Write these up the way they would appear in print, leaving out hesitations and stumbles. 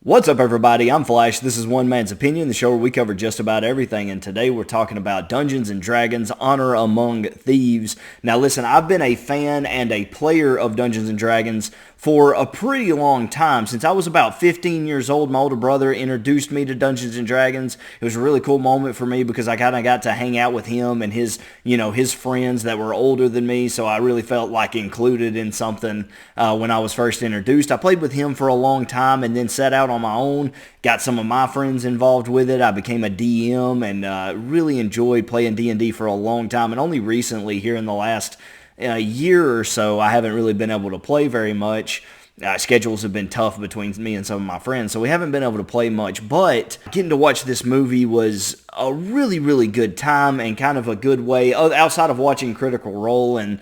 What's up, everybody? I'm Flash. This is One Man's Opinion, the show where we cover just about everything, and today we're talking about Dungeons & Dragons Honor Among Thieves. Now listen, I've been a fan and a player of Dungeons & Dragons for a pretty long time. Since I was about 15 years old, my older brother introduced me to Dungeons & Dragons. It was a really cool moment for me because I kind of got to hang out with him and his friends that were older than me, so I really felt like included in something when I was first introduced. I played with him for a long time and then set out on my own, got some of my friends involved with it. I became a DM and really enjoyed playing D&D for a long time, and only recently, here in the last year or so, I haven't really been able to play very much. Schedules have been tough between me and some of my friends, so we haven't been able to play much, but getting to watch this movie was a really, really good time and kind of a good way, outside of watching Critical Role and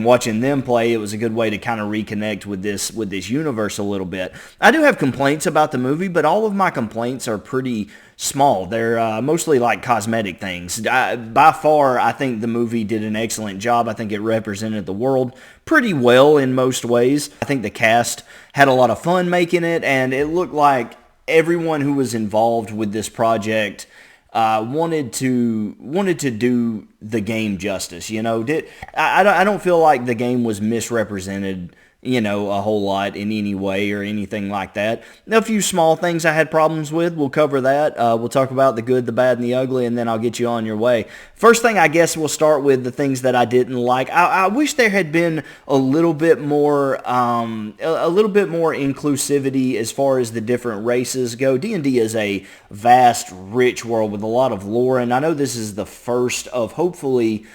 watching them play, it was a good way to kind of reconnect with this universe a little bit. I do have complaints about the movie, but all of my complaints are pretty small. They're mostly like cosmetic things. By far, I think the movie did an excellent job. I think it represented the world pretty well in most ways. I think the cast had a lot of fun making it, and it looked like everyone who was involved with this project wanted to do the game justice. I don't feel like the game was misrepresented a whole lot in any way or anything like that. A few small things I had problems with. We'll cover that. We'll talk about the good, the bad, and the ugly, and then I'll get you on your way. First thing, I guess we'll start with the things that I didn't like. I wish there had been a little bit more inclusivity as far as the different races go. D&D is a vast, rich world with a lot of lore, and I know this is the first of hopefully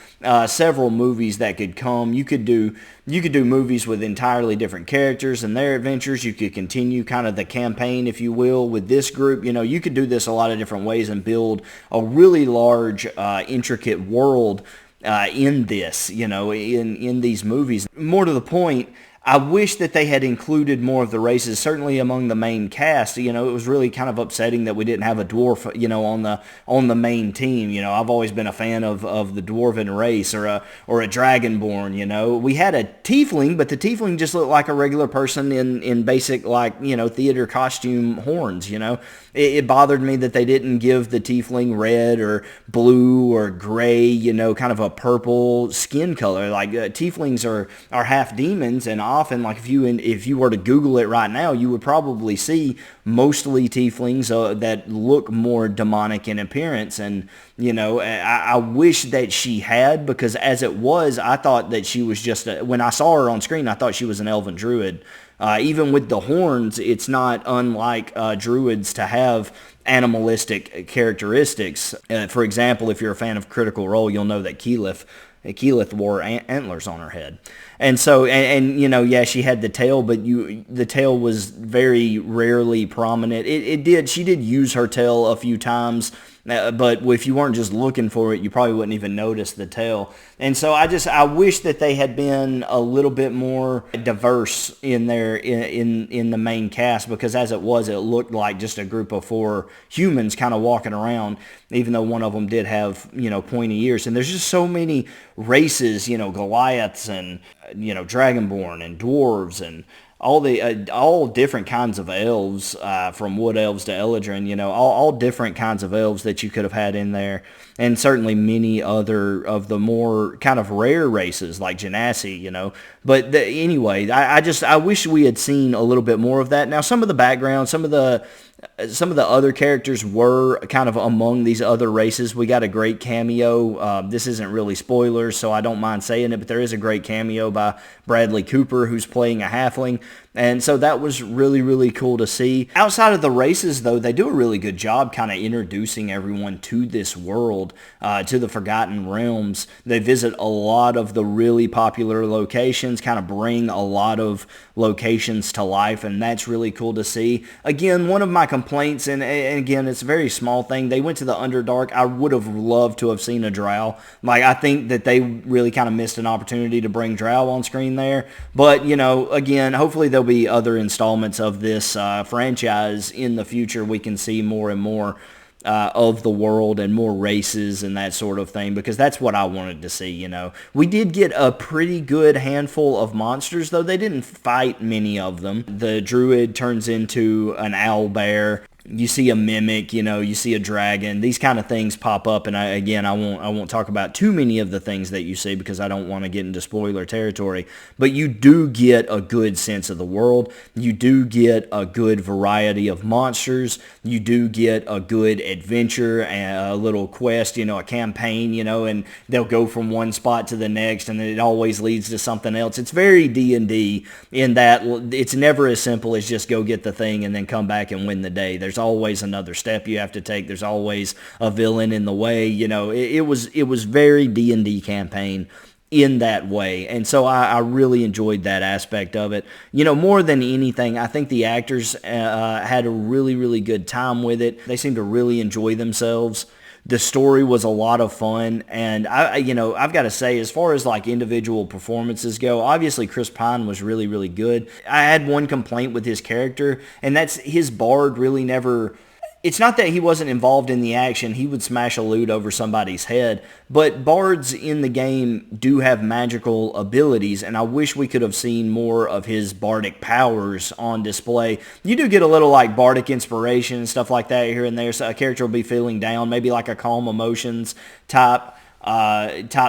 several movies that could come. You could do movies with entirely different characters and their adventures. You could continue kind of the campaign, if you will, with this group. You could do this a lot of different ways and build a really large, intricate world in this, in these movies. More to the point, I wish that they had included more of the races, certainly among the main cast. It was really kind of upsetting that we didn't have a dwarf, on the main team. I've always been a fan of the dwarven race or a dragonborn. We had a tiefling, but the tiefling just looked like a regular person in basic, theater costume horns. It bothered me that they didn't give the tiefling red or blue or gray, kind of a purple skin color. Like tieflings are half demons, and often, like if you were to Google it right now, you would probably see mostly tieflings that look more demonic in appearance. And I wish that she had, because as it was, I thought that she was just when I saw her on screen, I thought she was an elven druid. Even with the horns, it's not unlike druids to have animalistic characteristics. For example, if you're a fan of Critical Role, you'll know that Keyleth wore antlers on her head. And so, yeah, she had the tail, but the tail was very rarely prominent. She did use her tail a few times, but if you weren't just looking for it, you probably wouldn't even notice the tail. And so I wish that they had been a little bit more diverse in the main cast, because as it was, it looked like just a group of 4 humans kind of walking around, even though one of them did have, pointy ears. And there's just so many races, Goliaths and, Dragonborn and dwarves and all different kinds of elves, from wood elves to Eladrin, all different kinds of elves that you could have had in there, and certainly many other of the more kind of rare races like Genasi, But anyway, I wish we had seen a little bit more of that. Now, some of the background, some of the other characters were kind of among these other races. We got a great cameo. This isn't really spoilers, so I don't mind saying it, but there is a great cameo by Bradley Cooper, who's playing a halfling. And so that was really, really cool to see. Outside of the races, though, they do a really good job kind of introducing everyone to this world, to the Forgotten Realms. They visit a lot of the really popular locations, kind of bring a lot of locations to life, and that's really cool to see. Again, one of my complaints, and again, it's a very small thing, they went to the Underdark. I would have loved to have seen a drow. I think that they really kind of missed an opportunity to bring drow on screen there. But, again, hopefully there'll be other installments of this franchise in the future. We can see more and more of the world and more races and that sort of thing, because that's what I wanted to see, you know. We did get a pretty good handful of monsters, though they didn't fight many of them. The druid turns into an owl bear. You see a mimic, you know, you see a dragon. These kind of things pop up, and I won't talk about too many of the things that you see because I don't want to get into spoiler territory. But you do get a good sense of the world. You do get a good variety of monsters. You do get a good adventure and a little quest, you know, a campaign, you know, and they'll go from one spot to the next, and it always leads to something else. It's very D&D in that it's never as simple as just go get the thing and then come back and win the day. There's always another step you have to take. There's always a villain in the way. You know, it was very D&D campaign in that way. And so I really enjoyed that aspect of it. You know, more than anything, I think the actors had a really, really good time with it. They seemed to really enjoy themselves. The story was a lot of fun, and I've got to say, as far as like individual performances go, obviously Chris Pine was really, really good. I had one complaint with his character, and that's his bard really never. It's not that he wasn't involved in the action. He would smash a lute over somebody's head. But bards in the game do have magical abilities, and I wish we could have seen more of his bardic powers on display. You do get a little like bardic inspiration and stuff like that here and there. So a character will be feeling down, maybe like a calm emotions type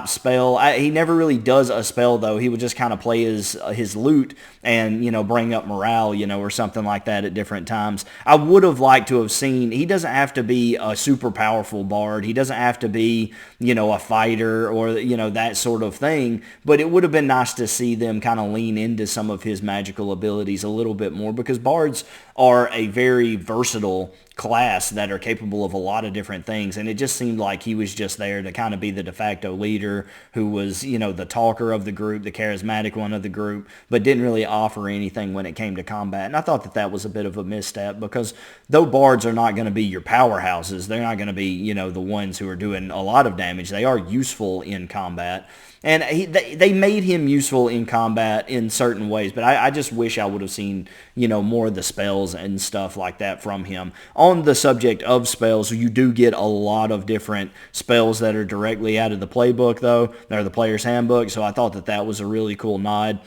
spell. He never really does a spell, though. He would just kind of play his lute and, you know, bring up morale, you know, or something like that at different times. I would have liked to have seen, he doesn't have to be a super powerful bard. He doesn't have to be, you know, a fighter or, you know, that sort of thing. But it would have been nice to see them kind of lean into some of his magical abilities a little bit more, because bards are a very versatile class that are capable of a lot of different things, and it just seemed like he was just there to kind of be the de facto leader who was, you know, the talker of the group, the charismatic one of the group, but didn't really offer anything when it came to combat. And I thought that was a bit of a misstep, because though bards are not going to be your powerhouses, they're not going to be, you know, the ones who are doing a lot of damage. They are useful in combat. And they made him useful in combat in certain ways, but I just wish I would have seen, you know, more of the spells and stuff like that from him. On the subject of spells, you do get a lot of different spells that are directly out of the playbook, though, or the player's handbook, so I thought that was a really cool nod.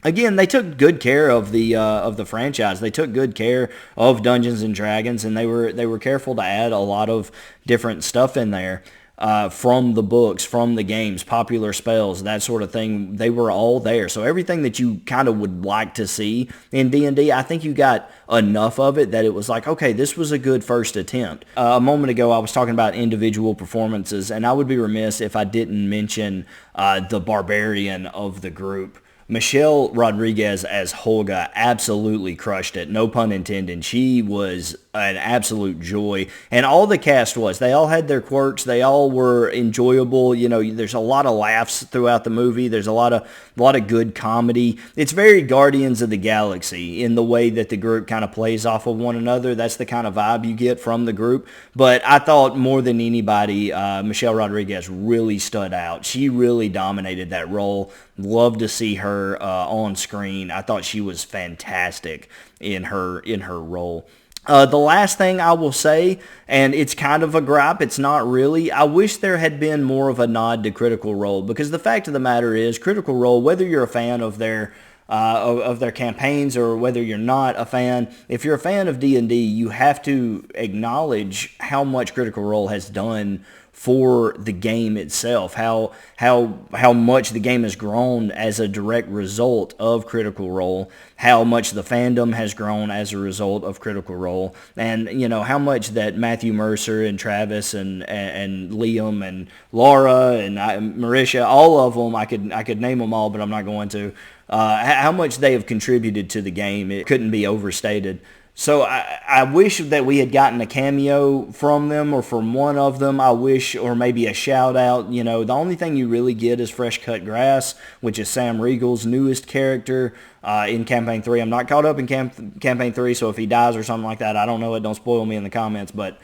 Again, they took good care of the franchise. They took good care of Dungeons and Dragons, and they were careful to add a lot of different stuff in there. From the books, from the games, popular spells, that sort of thing, they were all there. So everything that you kind of would like to see in D&D, I think you got enough of it that it was like, okay, this was a good first attempt. A moment ago, I was talking about individual performances, and I would be remiss if I didn't mention the barbarian of the group. Michelle Rodriguez as Holga absolutely crushed it. No pun intended. She was an absolute joy. And all the cast was. They all had their quirks. They all were enjoyable. You know, there's a lot of laughs throughout the movie. There's a lot of good comedy. It's very Guardians of the Galaxy in the way that the group kind of plays off of one another. That's the kind of vibe you get from the group. But I thought more than anybody, Michelle Rodriguez really stood out. She really dominated that role. Love to see her on screen. I thought she was fantastic in her role. The last thing I will say, and it's kind of a gripe, it's not really, I wish there had been more of a nod to Critical Role, because the fact of the matter is, Critical Role, whether you're a fan of their campaigns or whether you're not a fan, if you're a fan of D&D, you have to acknowledge how much Critical Role has done for the game itself, how much the game has grown as a direct result of Critical Role, how much the fandom has grown as a result of Critical Role, and you know how much that Matthew Mercer and Travis and Liam and Laura and Marisha, all of them, I could name them all, but I'm not going to. How much they have contributed to the game, it couldn't be overstated. So I wish that we had gotten a cameo from them or from one of them. I wish, or maybe a shout out. You know, the only thing you really get is Fresh Cut Grass, which is Sam Riegel's newest character in Campaign 3. I'm not caught up in Campaign 3, so if he dies or something like that, I don't know it. Don't spoil me in the comments, but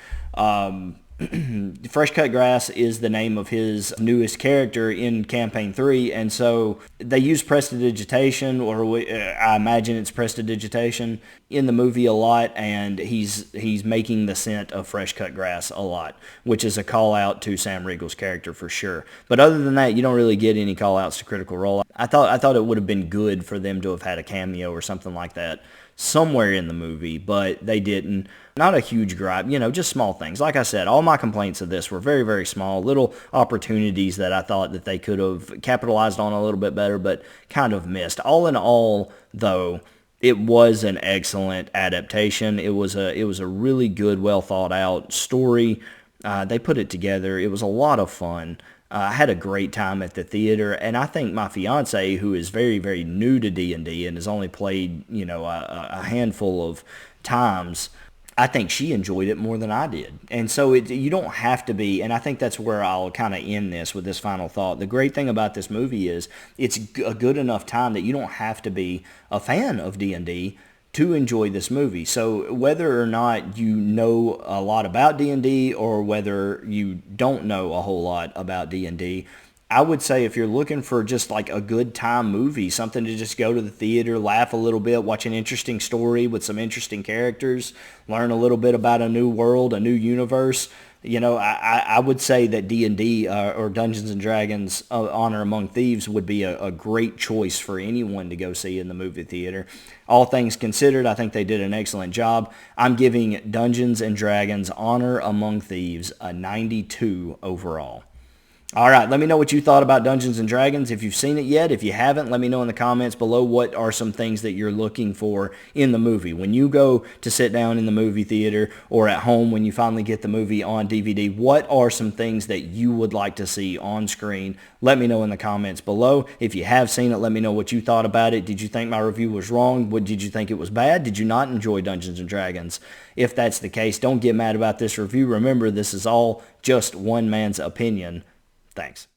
Fresh Cut Grass is the name of his newest character in Campaign 3, and so they use prestidigitation, or I imagine it's prestidigitation, in the movie a lot, and he's making the scent of fresh cut grass a lot, which is a call out to Sam Riegel's character for sure. But other than that, you don't really get any call outs to Critical Role. I thought it would have been good for them to have had a cameo or something like that somewhere in the movie, but they didn't. Not a huge gripe, just small things. Like I said, all my complaints of this were very, very small, little opportunities that I thought that they could have capitalized on a little bit better, but kind of missed. All in all, though, it was an excellent adaptation. It was a really good, well thought out story. They put it together. It was a lot of fun. I had a great time at the theater, and I think my fiance, who is very, very new to D&D and has only played, a handful of times, I think she enjoyed it more than I did. And so you don't have to be, and I think that's where I'll kind of end this with this final thought. The great thing about this movie is it's a good enough time that you don't have to be a fan of D&D to enjoy this movie. So whether or not you know a lot about D&D or whether you don't know a whole lot about D&D, I would say if you're looking for just like a good time movie, something to just go to the theater, laugh a little bit, watch an interesting story with some interesting characters, learn a little bit about a new world, a new universe, I would say that D&D or Dungeons and Dragons Honor Among Thieves would be a great choice for anyone to go see in the movie theater. All things considered, I think they did an excellent job. I'm giving Dungeons and Dragons Honor Among Thieves a 92 overall. All right, let me know what you thought about Dungeons & Dragons. If you've seen it yet, if you haven't, let me know in the comments below what are some things that you're looking for in the movie. When you go to sit down in the movie theater or at home when you finally get the movie on DVD, what are some things that you would like to see on screen? Let me know in the comments below. If you have seen it, let me know what you thought about it. Did you think my review was wrong? Did you think it was bad? Did you not enjoy Dungeons & Dragons? If that's the case, don't get mad about this review. Remember, this is all just one man's opinion. Thanks.